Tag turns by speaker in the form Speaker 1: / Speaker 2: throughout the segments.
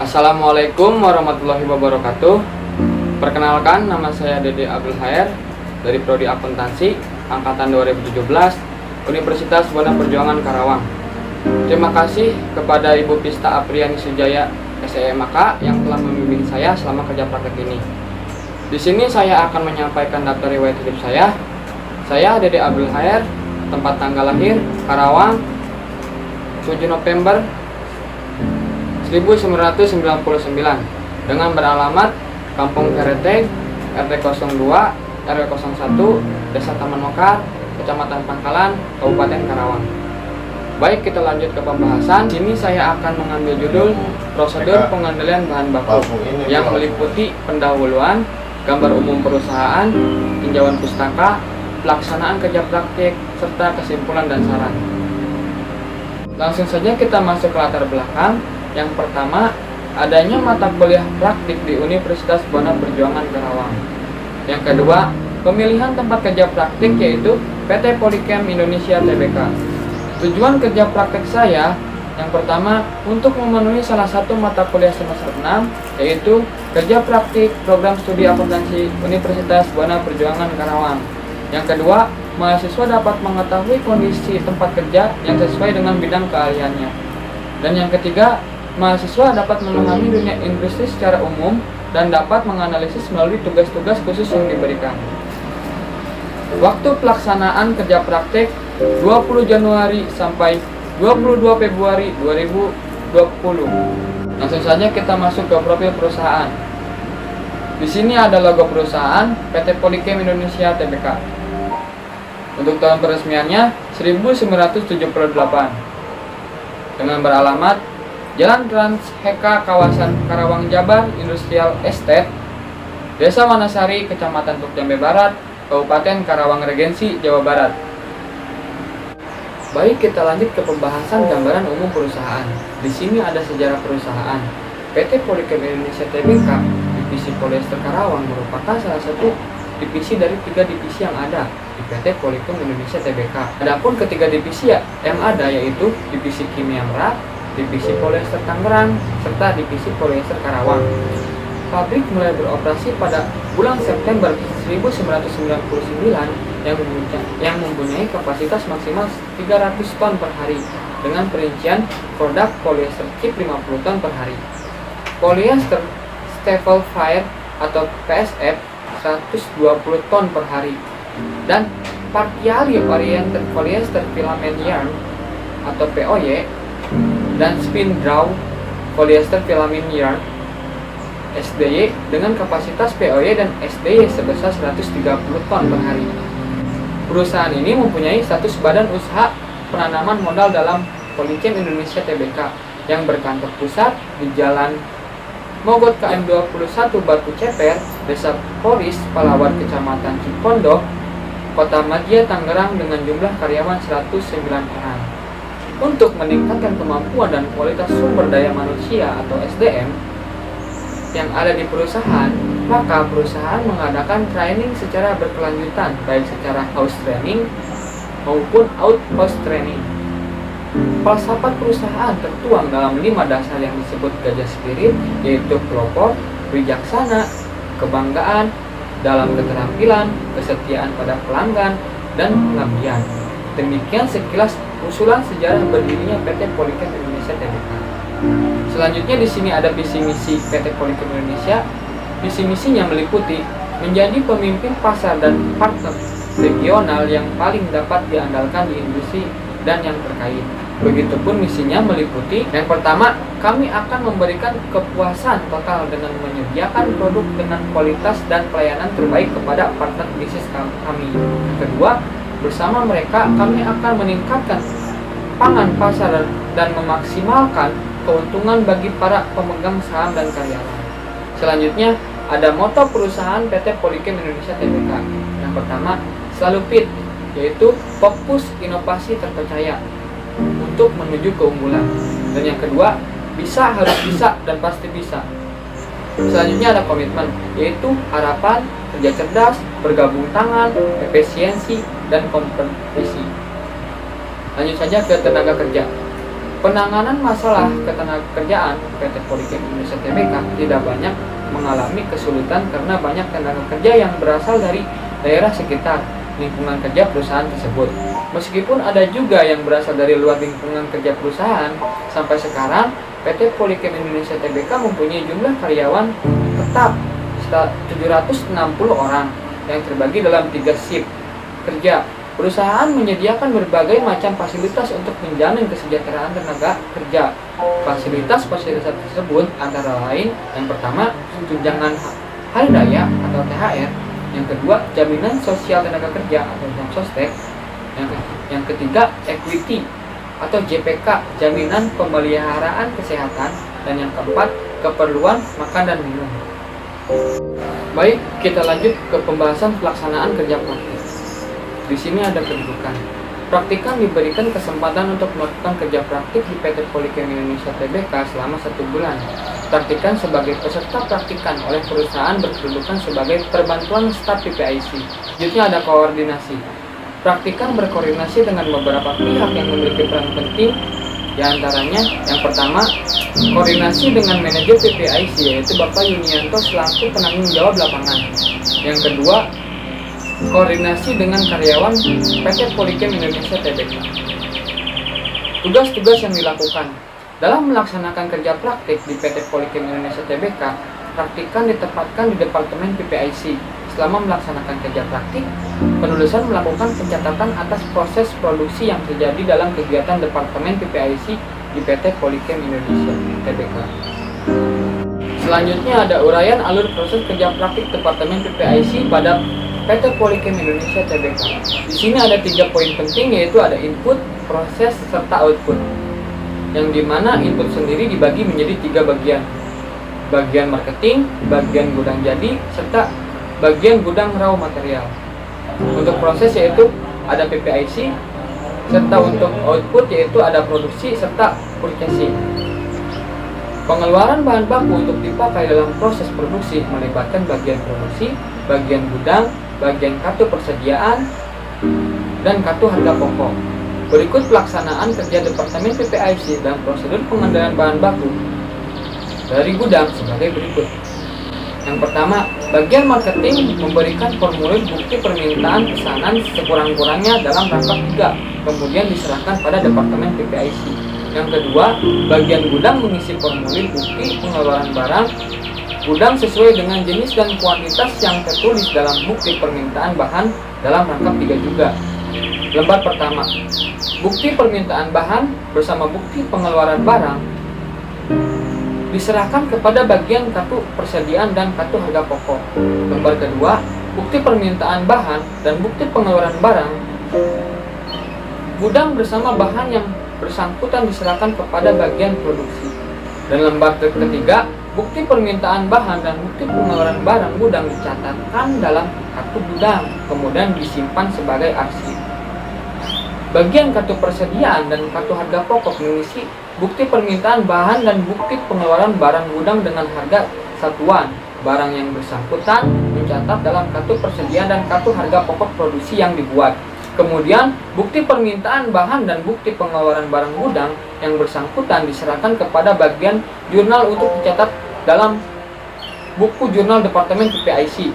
Speaker 1: Assalamualaikum warahmatullahi wabarakatuh. Perkenalkan, nama saya Dede Abdul Khair dari Prodi Akuntansi angkatan 2017 Universitas Buana Perjuangan Karawang. Terima kasih kepada Ibu Pista Apriani Sujaya SEMAK yang telah membimbing saya selama kerja praktek ini. Di sini saya akan menyampaikan daftar riwayat hidup saya. Saya Dede Abdul Khair, tempat tanggal lahir Karawang 7 November 1999 dengan beralamat Kampung Kereteng, RT 02, RW 01, Desa Taman Mekar, Kecamatan Pangkalan, Kabupaten Karawang. Baik, kita lanjut ke pembahasan. Sini saya akan mengambil judul prosedur pengendalian bahan baku yang meliputi pendahuluan, gambar umum perusahaan, tinjauan pustaka, pelaksanaan kerja praktik, serta kesimpulan dan saran. Langsung saja kita masuk ke latar belakang. Yang pertama, adanya mata kuliah praktik di Universitas Buana Perjuangan Karawang. Yang kedua, pemilihan tempat kerja praktik yaitu PT Polychem Indonesia Tbk. Tujuan kerja praktik saya, yang pertama, untuk memenuhi salah satu mata kuliah semester 6, yaitu kerja praktik program studi akuntansi Universitas Buana Perjuangan Karawang. Yang kedua, mahasiswa dapat mengetahui kondisi tempat kerja yang sesuai dengan bidang keahliannya. Dan yang ketiga, mahasiswa dapat memahami dunia industri secara umum dan dapat menganalisis melalui tugas-tugas khusus yang diberikan. Waktu pelaksanaan kerja praktik 20 Januari sampai 22 Februari 2020. Langsung saja kita masuk ke profil perusahaan. Di sini ada logo perusahaan PT Polychem Indonesia Tbk. Untuk tahun peresmiannya 1978 dengan beralamat Jalan Trans Heka Kawasan Karawang Jabar Industrial Estate, Desa Wanasari, Kecamatan Tuk Jambe Barat, Kabupaten Karawang Regensi, Jawa Barat. Baik, kita lanjut ke pembahasan gambaran umum perusahaan. Di sini ada sejarah perusahaan. PT Polychem Indonesia Tbk, divisi polyester Karawang merupakan salah satu divisi dari 3 divisi yang ada di PT Polychem Indonesia Tbk. Adapun ketiga divisi yang ada yaitu divisi kimia Merak, divisi polyester Tangerang, serta divisi polyester Karawang. Pabrik mulai beroperasi pada bulan September 1999 yang mempunyai kapasitas maksimal 300 ton per hari dengan perincian produk polyester chip 50 ton per hari. Polyester staple fire atau PSF 120 ton per hari dan partially oriented polyester filament yarn atau POY dan spin draw polyester filament yarn SDY dengan kapasitas POY dan SDY sebesar 130 ton per hari. Perusahaan ini mempunyai status badan usaha penanaman modal dalam Polychem Indonesia Tbk yang berkantor pusat di Jalan Mogot KM 21 Batu Ceper, Desa Polis, Palawar, Kecamatan Cipondoh, Kota Madia, Tangerang dengan jumlah karyawan 109 orang. Untuk meningkatkan kemampuan dan kualitas sumber daya manusia atau SDM yang ada di perusahaan, maka perusahaan mengadakan training secara berkelanjutan, baik secara house training maupun out house training. Falsafat perusahaan tertuang dalam 5 dasar yang disebut gajah spirit, yaitu pelopor, bijaksana, kebanggaan, dalam keterampilan, kesetiaan pada pelanggan, dan pengabdian. Demikian sekilas usulan sejarah berdirinya PT Polychem Indonesia Tbk. Selanjutnya di sini ada visi misi PT Polychem Indonesia. Visi misinya meliputi menjadi pemimpin pasar dan partner regional yang paling dapat diandalkan di industri dan yang terkait. Begitupun misinya meliputi yang pertama, kami akan memberikan kepuasan total dengan menyediakan produk dengan kualitas dan pelayanan terbaik kepada partner bisnis kami. Kedua, bersama mereka kami akan meningkatkan pangan pasar dan memaksimalkan keuntungan bagi para pemegang saham dan karyawan. Selanjutnya ada moto perusahaan PT Polychem Indonesia Tbk. Yang pertama, selalu fit, yaitu fokus inovasi terpercaya untuk menuju keunggulan. Dan yang kedua, bisa, harus bisa, dan pasti bisa. Selanjutnya ada komitmen, yaitu harapan, kerja cerdas, bergabung tangan, efisiensi, dan kompetisi. Lanjut saja ke tenaga kerja. Penanganan masalah ketenagakerjaan PT Polychem Indonesia Tbk tidak banyak mengalami kesulitan karena banyak tenaga kerja yang berasal dari daerah sekitar lingkungan kerja perusahaan tersebut. Meskipun ada juga yang berasal dari luar lingkungan kerja perusahaan, sampai sekarang PT Polychem Indonesia Tbk mempunyai jumlah karyawan tetap 760 orang yang terbagi dalam 3 shift kerja. Perusahaan menyediakan berbagai macam fasilitas untuk menjamin kesejahteraan tenaga kerja. Fasilitas-fasilitas tersebut antara lain, yang pertama, tunjangan hari raya atau THR, yang kedua, jaminan sosial tenaga kerja atau Jamsostek, yang ketiga, equity atau JPK, jaminan pemeliharaan kesehatan, dan yang keempat, keperluan makan dan minum. Baik, kita lanjut ke pembahasan pelaksanaan kerja praktik. Di sini ada kedudukan. Praktikan diberikan kesempatan untuk melakukan kerja praktik di PT Polychem Indonesia Tbk selama 1 bulan. Praktikan sebagai peserta praktikan oleh perusahaan berkedudukan sebagai perbantuan staf PPIC. Selanjutnya ada koordinasi. Praktikan berkoordinasi dengan beberapa pihak yang memiliki peran penting. Di antaranya, yang pertama, koordinasi dengan manajer PPIC yaitu Bapak Yunianto selaku penanggung jawab lapangan. Yang kedua, koordinasi dengan karyawan PT Polychem Indonesia Tbk. Tugas-tugas yang dilakukan dalam melaksanakan kerja praktik di PT Polychem Indonesia Tbk, praktikan ditempatkan di Departemen PPIC. Selama melaksanakan kerja praktik, penulisan melakukan pencatatan atas proses produksi yang terjadi dalam kegiatan Departemen PPIC di PT Polychem Indonesia Tbk. Selanjutnya ada uraian alur proses kerja praktik Departemen PPIC pada PT Polychem Indonesia Tbk. Di sini ada 3 poin penting, yaitu ada input, proses, serta output. Yang dimana input sendiri dibagi menjadi 3 bagian. Bagian marketing, bagian gudang jadi, serta bagian gudang raw material. Untuk proses yaitu ada PPIC, serta untuk output yaitu ada produksi serta purchasing. Pengeluaran bahan baku untuk dipakai dalam proses produksi melibatkan bagian produksi, bagian gudang, bagian kartu persediaan, dan kartu harga pokok. Berikut pelaksanaan kerja Departemen PPIC dan prosedur pengendalian bahan baku dari gudang sebagai berikut. Yang pertama, bagian marketing memberikan formulir bukti permintaan pesanan sekurang-kurangnya dalam rangka 3, kemudian diserahkan pada Departemen PPIC. Yang kedua, bagian gudang mengisi formulir bukti pengeluaran barang gudang sesuai dengan jenis dan kuantitas yang tertulis dalam bukti permintaan bahan dalam rangka 3 juga. Lembar pertama, bukti permintaan bahan bersama bukti pengeluaran barang diserahkan kepada bagian kartu persediaan dan kartu harga pokok. Lembar kedua, bukti permintaan bahan dan bukti pengeluaran barang gudang bersama bahan yang bersangkutan diserahkan kepada bagian produksi. Dan lembar ketiga, bukti permintaan bahan dan bukti pengeluaran barang gudang dicatatkan dalam kartu gudang, kemudian disimpan sebagai arsip. Bagian kartu persediaan dan kartu harga pokok mengisi bukti permintaan bahan dan bukti pengeluaran barang gudang dengan harga satuan barang yang bersangkutan mencatat dalam kartu persediaan dan kartu harga pokok produksi yang dibuat. Kemudian, bukti permintaan bahan dan bukti pengeluaran barang gudang yang bersangkutan diserahkan kepada bagian jurnal untuk dicatat dalam buku jurnal Departemen PPIC.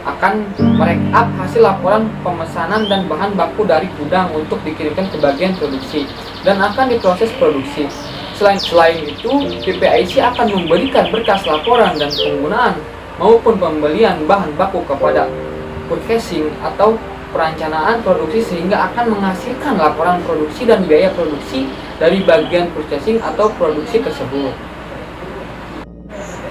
Speaker 1: Akan merekap hasil laporan pemesanan dan bahan baku dari gudang untuk dikirimkan ke bagian produksi dan akan diproses produksi. Selain itu, PPIC akan memberikan berkas laporan dan penggunaan maupun pembelian bahan baku kepada purchasing atau perencanaan produksi sehingga akan menghasilkan laporan produksi dan biaya produksi dari bagian purchasing atau produksi tersebut.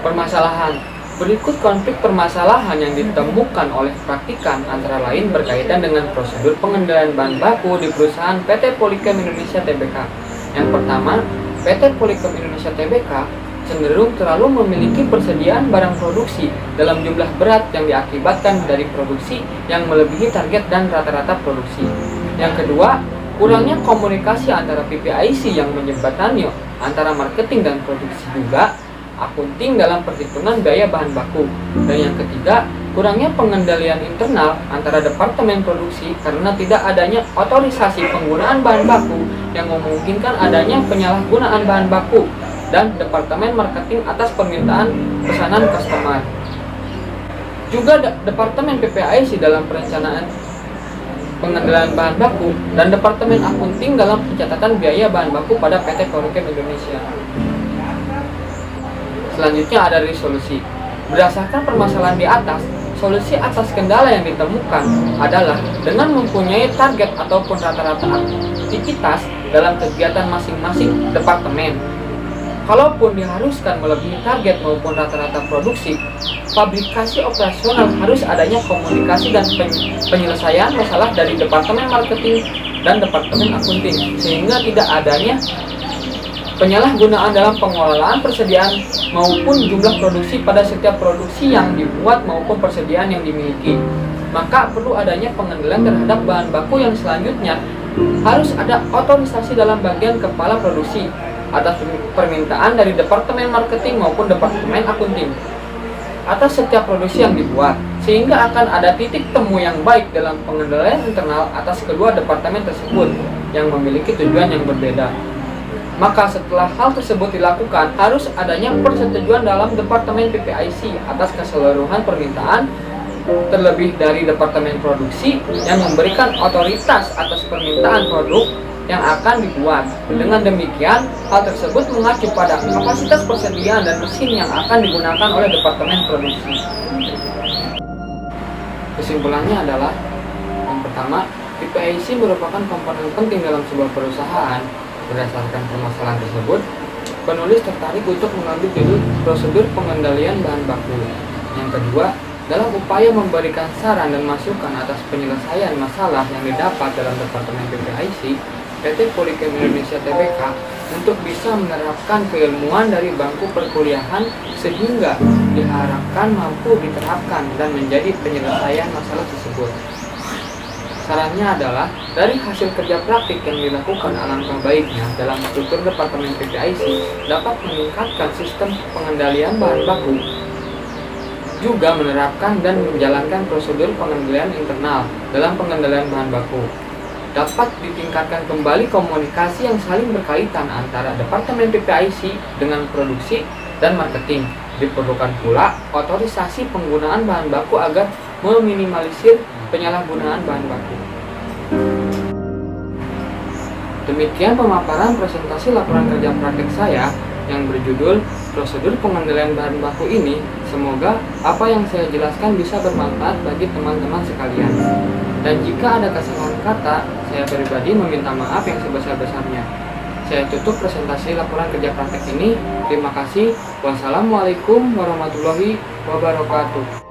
Speaker 1: Permasalahan. Berikut konflik permasalahan yang ditemukan oleh praktikan antara lain berkaitan dengan prosedur pengendalian bahan baku di perusahaan PT Polychem Indonesia Tbk. Yang pertama, PT Polychem Indonesia Tbk cenderung terlalu memiliki persediaan barang produksi dalam jumlah berat yang diakibatkan dari produksi yang melebihi target dan rata-rata produksi. Yang kedua, kurangnya komunikasi antara PPIC yang menjembatani antara marketing dan produksi juga akunting dalam perhitungan biaya bahan baku. Dan yang ketiga, Kurangnya pengendalian internal antara departemen produksi karena tidak adanya otorisasi penggunaan bahan baku yang memungkinkan adanya penyalahgunaan bahan baku dan departemen marketing atas permintaan pesanan customer. Juga departemen PPIC dalam perencanaan pengendalian bahan baku dan departemen akunting dalam pencatatan biaya bahan baku pada PT Polychem Indonesia. Selanjutnya ada resolusi. Berdasarkan permasalahan di atas, solusi atas kendala yang ditemukan adalah dengan mempunyai target ataupun rata-rata aktivitas dalam kegiatan masing-masing departemen. Kalaupun diharuskan melebihi target maupun rata-rata produksi, publikasi operasional harus adanya komunikasi dan penyelesaian masalah dari departemen marketing dan departemen akunting, sehingga tidak adanya penyalahgunaan dalam pengelolaan persediaan maupun jumlah produksi pada setiap produksi yang dibuat maupun persediaan yang dimiliki. Maka perlu adanya pengendalian terhadap bahan baku yang selanjutnya harus ada otorisasi dalam bagian kepala produksi atas permintaan dari departemen marketing maupun departemen akunting atas setiap produksi yang dibuat, sehingga akan ada titik temu yang baik dalam pengendalian internal atas kedua departemen tersebut yang memiliki tujuan yang berbeda. Maka setelah hal tersebut dilakukan, harus adanya persetujuan dalam departemen PPIC atas keseluruhan permintaan, terlebih dari departemen produksi yang memberikan otoritas atas permintaan produk yang akan dibuat. Dengan demikian, hal tersebut mengacu pada kapasitas persediaan dan mesin yang akan digunakan oleh departemen produksi. Kesimpulannya adalah, yang pertama, PPIC merupakan komponen penting dalam sebuah perusahaan. Berdasarkan permasalahan tersebut, penulis tertarik untuk mengambil judul prosedur pengendalian bahan baku. Yang kedua, dalam upaya memberikan saran dan masukan atas penyelesaian masalah yang didapat dalam departemen PPIC, PT Polychem Indonesia Tbk untuk bisa menerapkan keilmuan dari bangku perkuliahan sehingga diharapkan mampu diterapkan dan menjadi penyelesaian masalah tersebut. Sarannya adalah, dari hasil kerja praktik yang dilakukan alangkah baiknya dalam struktur departemen PPIC dapat meningkatkan sistem pengendalian bahan baku, juga menerapkan dan menjalankan prosedur pengendalian internal dalam pengendalian bahan baku. Dapat ditingkatkan kembali komunikasi yang saling berkaitan antara departemen PPIC dengan produksi dan marketing. Diperlukan pula otorisasi penggunaan bahan baku agar meminimalisir penyalahgunaan bahan baku. Demikian pemaparan presentasi laporan kerja praktek saya yang berjudul prosedur pengendalian bahan baku ini. Semoga apa yang saya jelaskan bisa bermanfaat bagi teman-teman sekalian. Dan jika ada kesalahan kata, saya pribadi meminta maaf yang sebesar-besarnya. Saya tutup presentasi laporan kerja praktek ini. Terima kasih. Wassalamualaikum warahmatullahi wabarakatuh.